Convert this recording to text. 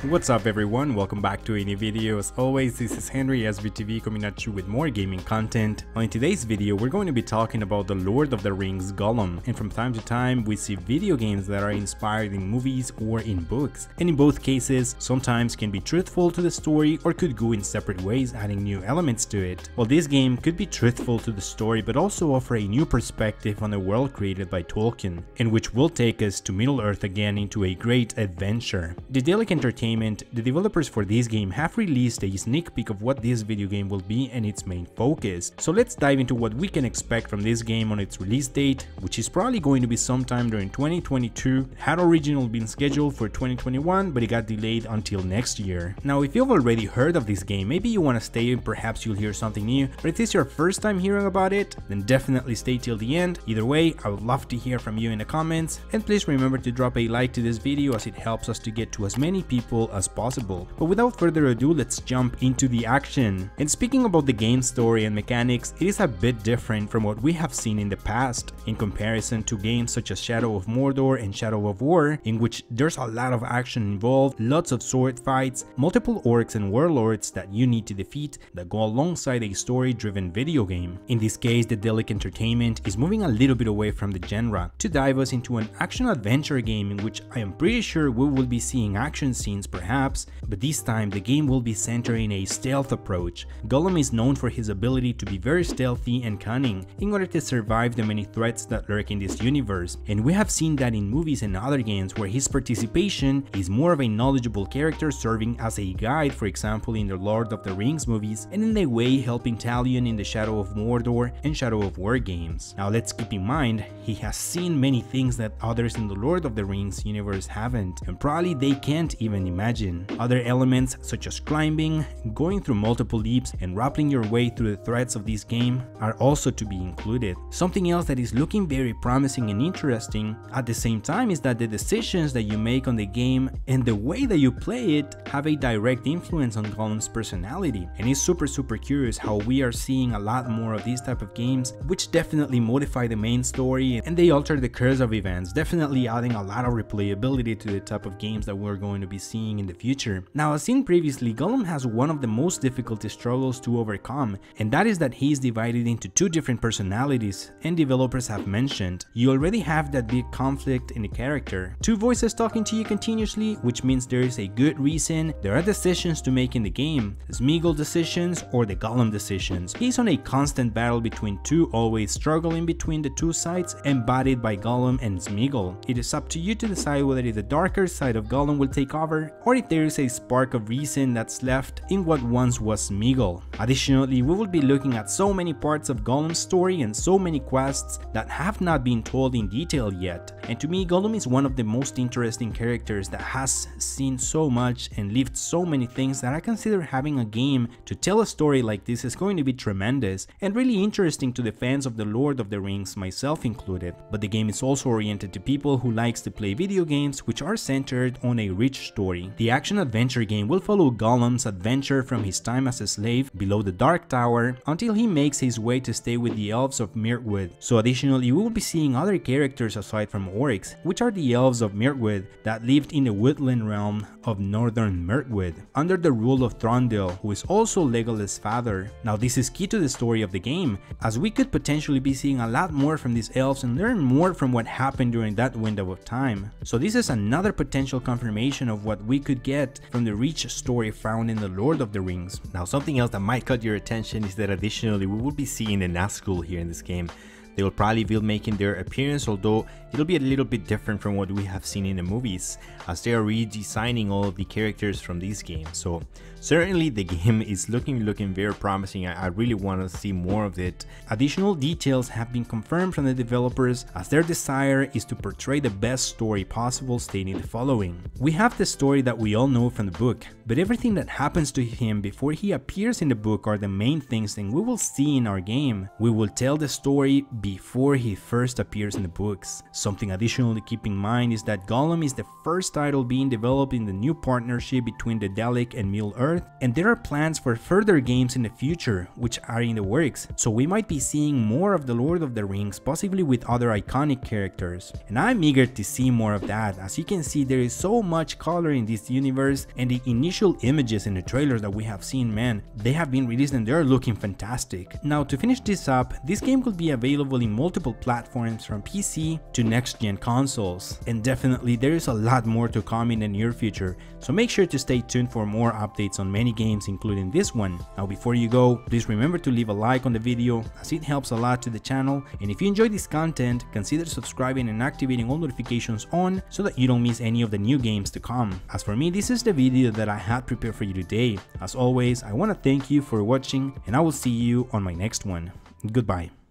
What's up everyone, welcome back to a new video. As always, this is Henry SBTV coming at you with more gaming content. In today's video we're going to be talking about the Lord of the Rings Gollum, and from time to time we see video games that are inspired in movies or in books, and in both cases sometimes can be truthful to the story or could go in separate ways, adding new elements to it. Well, this game could be truthful to the story but also offer a new perspective on the world created by Tolkien, and which will take us to Middle-earth again into a great adventure. Daedalic Entertainment, the developers for this game, have released a sneak peek of what this video game will be and its main focus. So let's dive into what we can expect from this game on its release date, which is probably going to be sometime during 2022. It had originally been scheduled for 2021, but it got delayed until next year. Now, if you've already heard of this game, maybe you want to stay and perhaps you'll hear something new, but if this is your first time hearing about it, then definitely stay till the end. Either way, I would love to hear from you in the comments, and please remember to drop a like to this video as it helps us to get to as many people as possible. But without further ado, let's jump into the action. And speaking about the game's story and mechanics, it is a bit different from what we have seen in the past, in comparison to games such as Shadow of Mordor and Shadow of War, in which there's a lot of action involved, lots of sword fights, multiple orcs and warlords that you need to defeat that go alongside a story-driven video game. In this case, Daedalic Entertainment is moving a little bit away from the genre to dive us into an action-adventure game in which I am pretty sure we will be seeing action scenes perhaps, but this time the game will be centering a stealth approach. Gollum is known for his ability to be very stealthy and cunning in order to survive the many threats that lurk in this universe, and we have seen that in movies and other games where his participation is more of a knowledgeable character serving as a guide, for example in the Lord of the Rings movies, and in a way helping Talion in the Shadow of Mordor and Shadow of War games. Now let's keep in mind, he has seen many things that others in the Lord of the Rings universe haven't, and probably they can't even imagine. Other elements such as climbing, going through multiple leaps, and rappelling your way through the threats of this game are also to be included. Something else that is looking very promising and interesting at the same time is that the decisions that you make on the game and the way that you play it have a direct influence on Gollum's personality, and it's super curious how we are seeing a lot more of these type of games which definitely modify the main story and they alter the course of events, definitely adding a lot of replayability to the type of games that we're going to be seeing in the future. Now, as seen previously, Gollum has one of the most difficult struggles to overcome, and that is that he is divided into two different personalities, and developers have mentioned you already have that big conflict in the character. Two voices talking to you continuously, which means there is a good reason there are decisions to make in the game, Smeagol decisions or the Gollum decisions. He's on a constant battle between two, always struggling between the two sides embodied by Gollum and Smeagol. It is up to you to decide whether the darker side of Gollum will take over or if there is a spark of reason that's left in what once was Smeagol. Additionally, we will be looking at so many parts of Gollum's story and so many quests that have not been told in detail yet, and to me Gollum is one of the most interesting characters that has seen so much and lived so many things that I consider having a game to tell a story like this is going to be tremendous and really interesting to the fans of the Lord of the Rings, myself included. But the game is also oriented to people who likes to play video games which are centered on a rich story. The action-adventure game will follow Gollum's adventure from his time as a slave below the Dark Tower until he makes his way to stay with the elves of Mirkwood. So additionally, we will be seeing other characters aside from orcs, which are the elves of Mirkwood that lived in the woodland realm of northern Mirkwood under the rule of Thranduil, who is also Legolas' father. Now this is key to the story of the game, as we could potentially be seeing a lot more from these elves and learn more from what happened during that window of time. So this is another potential confirmation of what we could get from the rich story found in the Lord of the Rings. Now, something else that might cut your attention is that additionally we will be seeing the Nazgul here in this game. They will probably be making their appearance, although it'll be a little bit different from what we have seen in the movies, as they are redesigning all of the characters from these games. So certainly the game is looking very promising. I really want to see more of it. Additional details have been confirmed from the developers, as their desire is to portray the best story possible, stating the following: we have the story that we all know from the book, but everything that happens to him before he appears in the book are the main things that we will see in our game. We will tell the story before he first appears in the books. Something additional to keep in mind is that Gollum is the first title being developed in the new partnership between Daedalic and Middle-earth, and there are plans for further games in the future which are in the works, so we might be seeing more of the Lord of the Rings, possibly with other iconic characters. And I'm eager to see more of that. As you can see, there is so much color in this universe, and the initial images in the trailers that we have seen, man, they have been released and they're looking fantastic. Now, to finish this up, this game could be available in multiple platforms from PC to next-gen consoles, and definitely there is a lot more to come in the near future, so make sure to stay tuned for more updates on many games, including this one. Now, before you go, please remember to leave a like on the video, as it helps a lot to the channel, and if you enjoy this content, consider subscribing and activating all notifications on so that you don't miss any of the new games to come. As for me, this is the video that I had prepared for you today. As always, I want to thank you for watching, and I will see you on my next one. Goodbye.